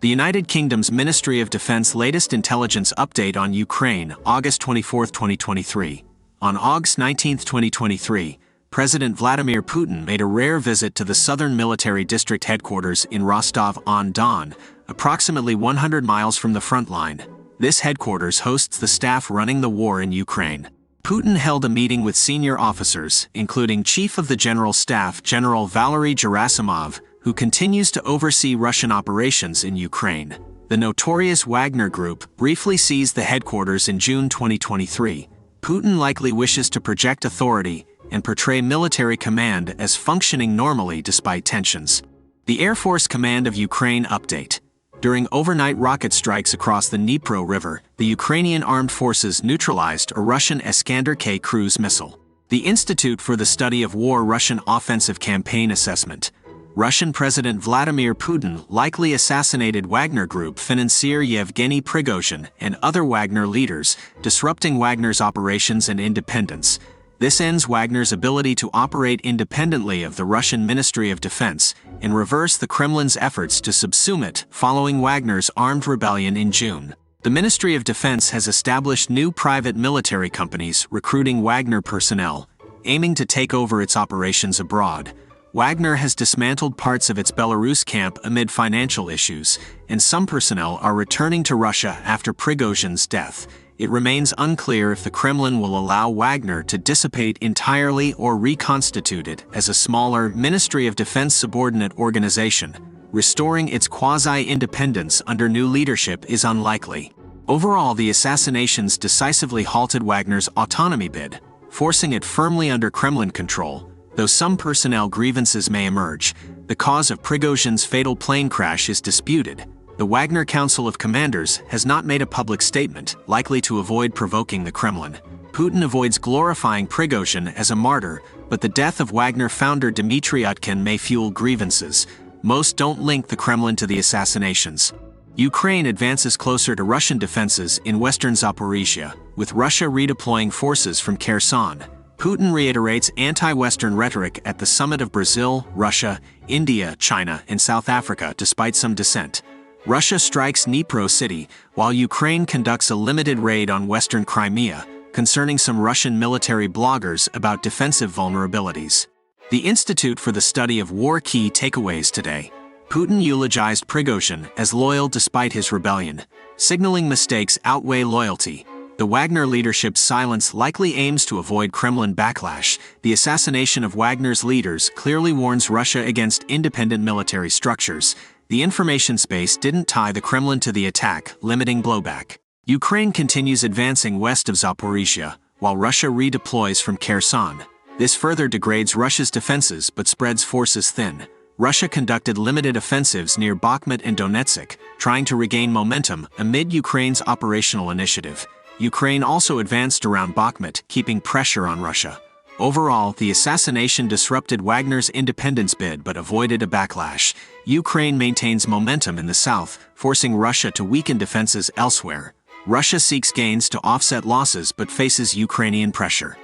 The United Kingdom's Ministry of Defense latest intelligence update on Ukraine, August 24, 2023. On August 19, 2023, President Vladimir Putin made a rare visit to the Southern Military District headquarters in Rostov-on-Don, approximately 100 miles from the front line. This headquarters hosts the staff running the war in Ukraine. Putin held a meeting with senior officers, including Chief of the General Staff General Valery Gerasimov, who continues to oversee Russian operations in Ukraine. The notorious Wagner Group briefly seized the headquarters in June 2023. Putin likely wishes to project authority and portray military command as functioning normally despite tensions. The Air Force Command of Ukraine update. During overnight rocket strikes across the Dnipro River, the Ukrainian armed forces neutralized a Russian Iskander-K cruise missile. The Institute for the Study of War Russian Offensive Campaign Assessment. Russian President Vladimir Putin likely assassinated Wagner Group financier Yevgeny Prigozhin and other Wagner leaders, disrupting Wagner's operations and independence. This ends Wagner's ability to operate independently of the Russian Ministry of Defense and reverse the Kremlin's efforts to subsume it following Wagner's armed rebellion in June. The Ministry of Defense has established new private military companies recruiting Wagner personnel, aiming to take over its operations abroad. Wagner has dismantled parts of its Belarus camp amid financial issues, and some personnel are returning to Russia after Prigozhin's death. It remains unclear if the Kremlin will allow Wagner to dissipate entirely or reconstitute it as a smaller Ministry of Defense subordinate organization. Restoring its quasi-independence under new leadership is unlikely. Overall, the assassinations decisively halted Wagner's autonomy bid, forcing it firmly under Kremlin control. Though some personnel grievances may emerge, the cause of Prigozhin's fatal plane crash is disputed. The Wagner Council of Commanders has not made a public statement, likely to avoid provoking the Kremlin. Putin avoids glorifying Prigozhin as a martyr, but the death of Wagner founder Dmitry Utkin may fuel grievances. Most don't link the Kremlin to the assassinations. Ukraine advances closer to Russian defenses in western Zaporizhia, with Russia redeploying forces from Kherson. Putin reiterates anti-Western rhetoric at the summit of Brazil, Russia, India, China, and South Africa despite some dissent. Russia strikes Dnipro city, while Ukraine conducts a limited raid on western Crimea, concerning some Russian military bloggers about defensive vulnerabilities. The Institute for the Study of War key takeaways today. Putin eulogized Prigozhin as loyal despite his rebellion, signaling mistakes outweigh loyalty. The Wagner leadership's silence likely aims to avoid Kremlin backlash. The assassination of Wagner's leaders clearly warns Russia against independent military structures. The information space didn't tie the Kremlin to the attack, limiting blowback. Ukraine continues advancing west of Zaporizhia, while Russia redeploys from Kherson. This further degrades Russia's defenses but spreads forces thin. Russia conducted limited offensives near Bakhmut and Donetsk, trying to regain momentum amid Ukraine's operational initiative. Ukraine also advanced around Bakhmut, keeping pressure on Russia. Overall, the assassination disrupted Wagner's independence bid but avoided a backlash. Ukraine maintains momentum in the south, forcing Russia to weaken defenses elsewhere. Russia seeks gains to offset losses but faces Ukrainian pressure.